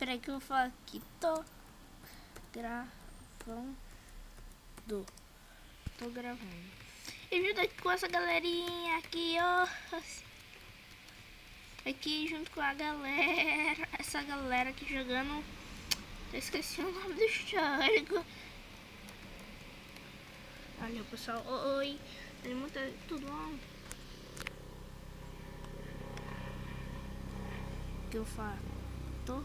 Peraí que eu vou falar aqui. Tô gravando. Tô gravando. E junto aqui com essa galerinha aqui, ó. Aqui junto com a galera. Essa galera aqui jogando. Eu esqueci o nome do jogo. Olha pessoal. Oi. Tudo bom? Que eu falo? Tô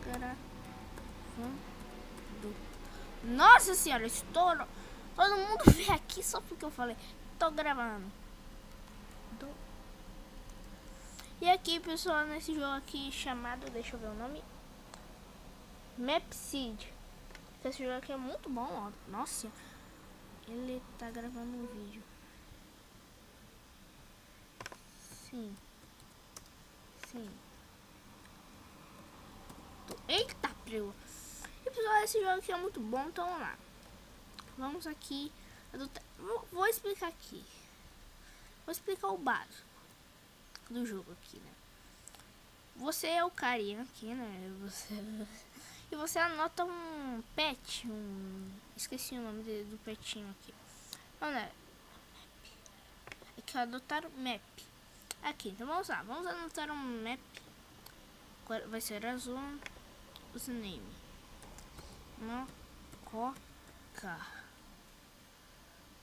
gravando. Nossa senhora, estourou. Todo mundo veio aqui só porque eu falei. Tô gravando. E aqui pessoal, nesse jogo aqui chamado, deixa eu ver o nome, Mapseed. Esse jogo aqui é muito bom, ó. Nossa, ele tá gravando um vídeo. Sim. Eita, preu. E pessoal, esse jogo aqui é muito bom, então vamos lá. Vamos aqui. Vou explicar aqui. Vou explicar o básico do jogo aqui, né? Você é o carinha aqui, né? E você anota um pet, esqueci o nome do petinho aqui. Olha, aqui adotar o map. Aqui, então vamos lá, vamos anotar um map. Vai ser azul. Os name. Coca.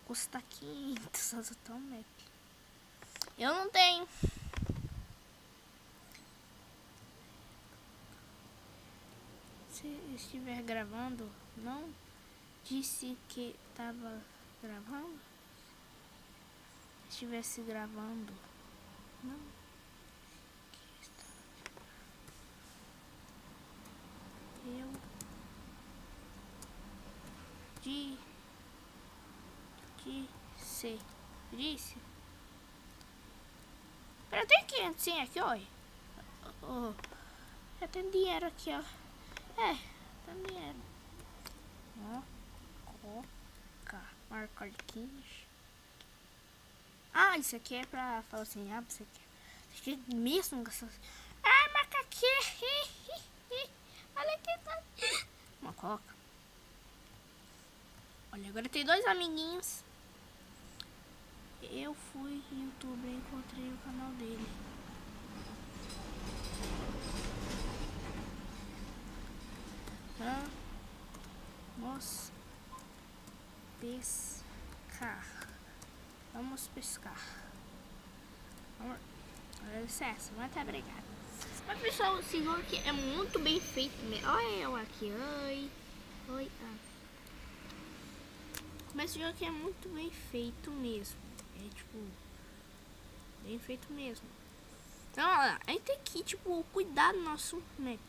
Custa 500 adotar um map. Eu não tenho. Se estiver gravando, não disse que estava gravando. Se estivesse gravando, não. Eu disse. Eu tenho 500 aqui, olha. Já tem dinheiro aqui, ó. Tem dinheiro. Marcar de 15. Ah, isso aqui é pra falar assim, você quer mesmo gastar. Marca aqui. Olha aqui, tá. Uma coca. Olha, agora tem 2 amiguinhos. Eu fui youtuber e encontrei o canal dele. Vamos pescar. Vamos pescar. Licença, muito obrigado. Mas pessoal, esse jogo aqui é muito bem feito mesmo. Olha eu aqui, oi. Mas esse jogo aqui é muito bem feito mesmo. É tipo, bem feito mesmo. Então, olha, a gente tem que, tipo, cuidar do nosso map,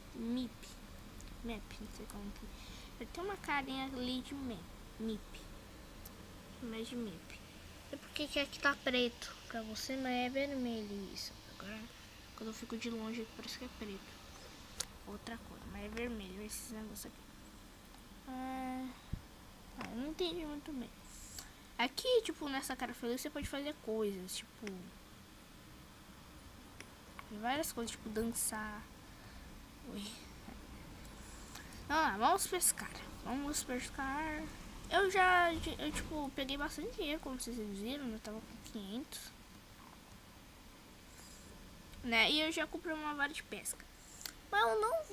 não sei como que. Ele tem uma carinha ali de mip. Mas de mip. É porque que aqui tá preto pra você, mas é vermelho isso. Agora, quando eu fico de longe, parece que é preto. Outra cor, mas é vermelho esses negócios aqui. Eu não entendi muito bem. Aqui, tipo, nessa cara feliz, você pode fazer coisas, tipo... várias coisas, tipo, dançar. Vamos pescar. Eu tipo, peguei bastante dinheiro, como vocês viram, eu tava com 500. Né, e eu já comprei uma vara de pesca. Mas eu não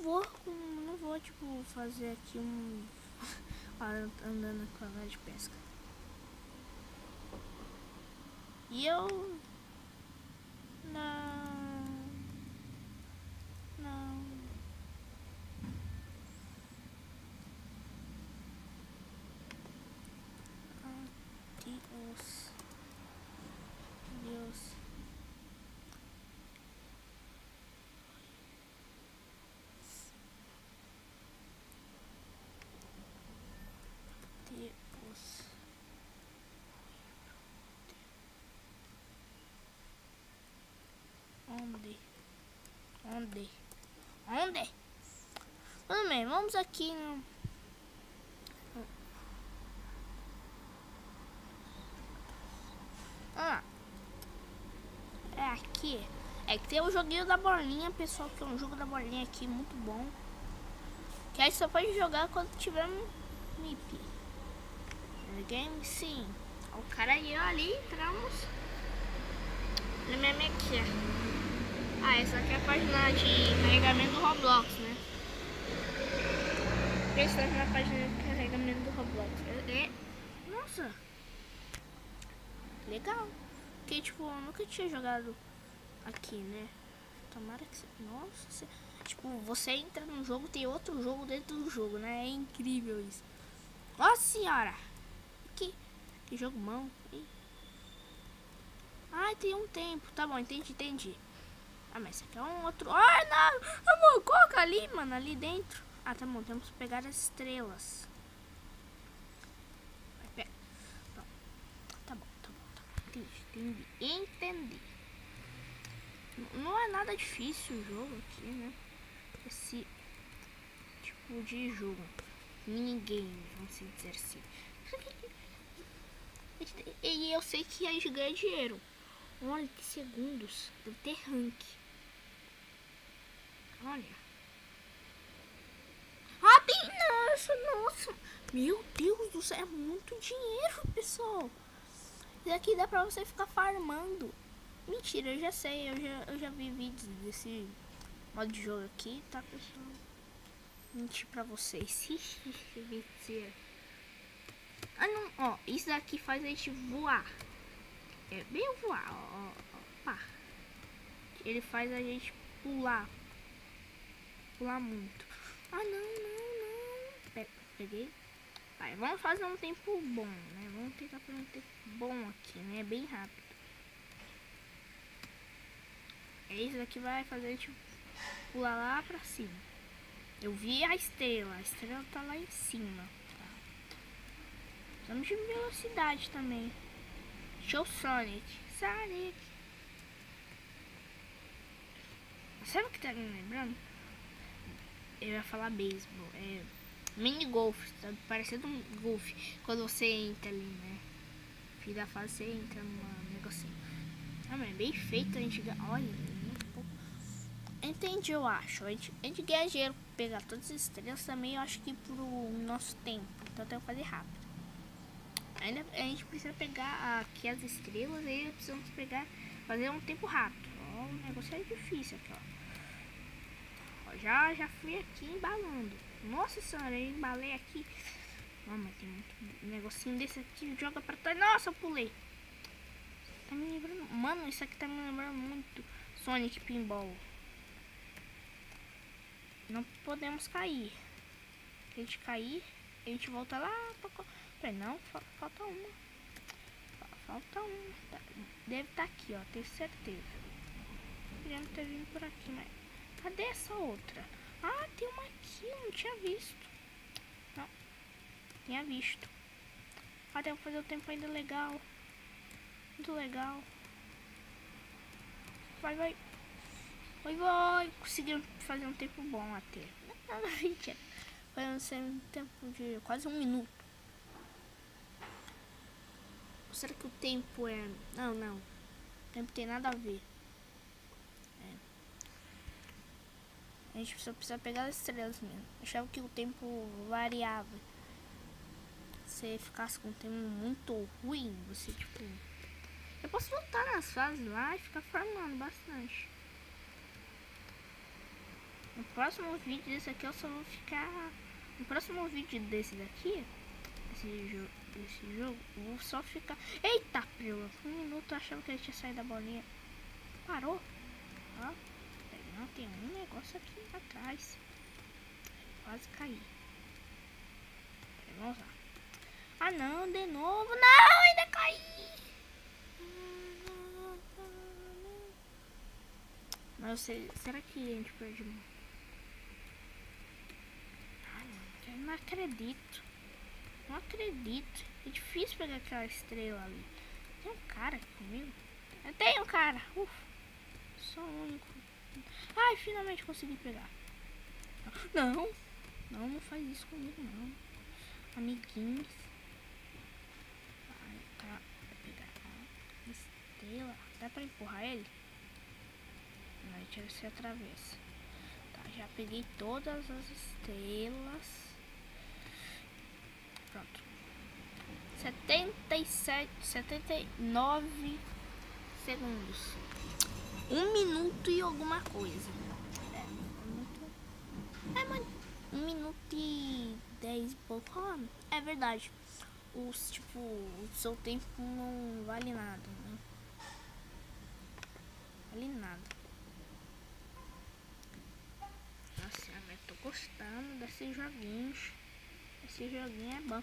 vou, tipo, fazer aqui andando com a vara de pesca. E eu... Não. Deus. Onde? Tudo bem, vamos aqui no... É aqui. É que tem o joguinho da bolinha, pessoal, que é um jogo da bolinha aqui muito bom. Que aí só pode jogar quando tiver um MIP. Game, sim. O cara e eu ali entramos. Olha minha aqui. Ah, essa aqui é a página de carregamento do Roblox, né? Essa aqui é a página de carregamento do Roblox. Nossa, legal. Porque tipo, eu nunca tinha jogado aqui, né? Tomara que você... Nossa, tipo, você entra num jogo, tem outro jogo dentro do jogo, né? É incrível isso. Nossa senhora! Que jogo bom. Ai, tem um tempo. Tá bom, entendi. Ah, mas esse aqui é um outro... Ai, não! Amor, coloca ali, mano, ali dentro. Ah, tá bom, temos que pegar as estrelas. Tá bom. Entendi. Não é nada difícil o jogo aqui, né? Esse tipo de jogo. Minigame, vamos dizer assim. E eu sei que a gente ganha dinheiro. Olha que segundos. Deve ter rank. Olha. Ah, tem... Nossa. Meu Deus do céu. É muito dinheiro, pessoal. Isso aqui dá pra você ficar farmando. Mentira, eu já sei. Eu já vi vídeos desse modo de jogo aqui, tá, pessoal? Mentir pra vocês. Mentira. Ah, não. Ó, isso daqui faz a gente voar. É bem voar, ó. Pá. Ele faz a gente pular muito. Ah, não. Peguei. Vai, vamos fazer um tempo bom, né? Vamos tentar fazer um tempo bom aqui, né? Bem rápido. Isso daqui vai fazer a gente pular lá pra cima. Eu vi a estrela tá lá em cima. Tá? Precisamos de velocidade também. Show Sonic. Sabe o que tá me lembrando? Eu ia falar beisebol. É mini golf, tá parecendo um golfe. Quando você entra ali, né? Fim da fase você entra num negocinho. Ah, mas é bem feito, a gente... Olha, entendi, eu acho. A gente ganha dinheiro pra pegar todas as estrelas também, eu acho que pro nosso tempo. Então tem que fazer rápido. Ainda a gente precisa pegar aqui as estrelas e precisamos fazer um tempo rápido. Ó, o negócio é difícil aqui, ó. Já fui aqui embalando. Nossa senhora, eu embalei aqui. Não, mas tem muito negocinho desse aqui, joga pra trás. Nossa, eu pulei. Tá me lembrando... Mano, isso aqui tá me lembrando muito Sonic Pinball. Não podemos cair. Se a gente cair, a gente volta lá pra... Não, falta uma. Falta uma. Deve estar aqui, ó, tenho certeza. Já não tá vindo por aqui, mas... Cadê essa outra? Ah, tem uma aqui, eu não tinha visto. Não, tinha visto. Ah, tem que fazer o tempo ainda legal. Muito legal. Vai. Conseguimos fazer um tempo bom até. Não, mentira. Foi um tempo de quase 1 minuto. Será que o tempo é... Não. O tempo tem nada a ver. A gente só precisa pegar as estrelas mesmo. Achava que o tempo variava. Se ficasse com um tempo muito ruim, você tipo... Eu posso voltar nas fases lá e ficar farmando bastante. No próximo vídeo desse aqui eu só vou ficar... No próximo vídeo desse daqui, desse jogo, eu vou só ficar... Eita, pelo 1 minuto eu achava que ele tinha saído da bolinha. Parou? Ó. Não, tem um negócio aqui atrás. Quase caí. Vamos lá. Ah não, de novo. Não, ainda caí. Mas será que a gente perde? Eu não acredito. É difícil pegar aquela estrela ali. Tem um cara aqui comigo? Eu tenho um cara. Só o único. Ai, finalmente consegui pegar. Não faz isso comigo não. Amiguinhos. Tá, vou pegar a estrela. Dá pra empurrar ele? gente, você atravessa. Tá, já peguei todas as estrelas. Pronto. 79 segundos. 1 minuto e alguma coisa. Mas 1 minuto e 10 e pouco. É verdade. Tipo, o seu tempo não vale nada, né? Vale nada. Nossa, eu tô gostando desses joguinhos. Esse joguinho é bom.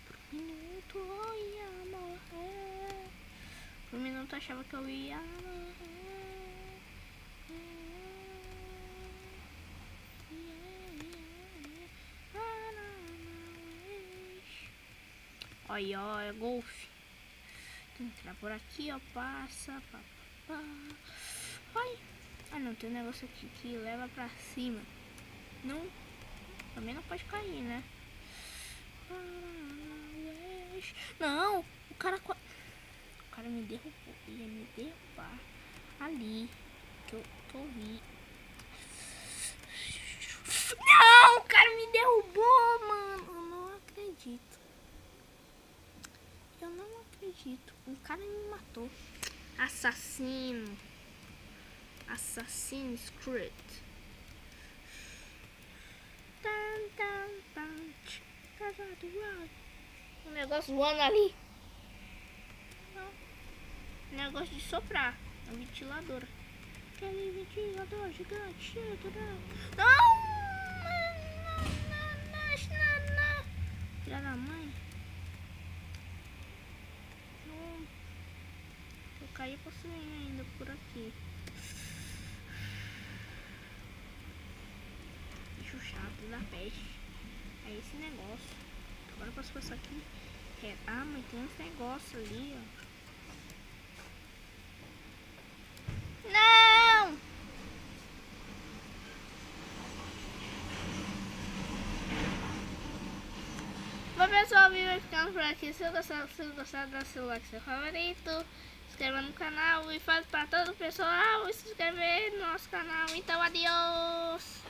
Por um minuto eu ia morrer. Por um minuto eu achava que eu ia morrer. Olha, ó, é golfe. Tem que entrar por aqui, ó. Passa. Ai. Ah, não, tem um negócio aqui que leva pra cima. Não. Também não pode cair, né? Não, o cara me derrubou. Ia me derrubar ali. Que eu vi. Não, o cara me derrubou, mano. Eu não acredito. Eu não acredito. O cara me matou. Assassino. Assassin's Creed. Um negócio voando ali. Um negócio de soprar. É um ventilador. Aquele ventilador gigante. Não! Filha da mãe. Não. Eu caí pra subir ainda por aqui. Bicho chato da peste. É esse negócio. Agora eu posso passar aqui. Ah, mas tem uns negócios ali, ó. Não! Bom, pessoal, o vídeo vai ficando por aqui. Se você gostar, dá seu like, seu favorito. Se inscreva no canal e faz para todo o pessoal se inscrever no nosso canal. Então, adeus!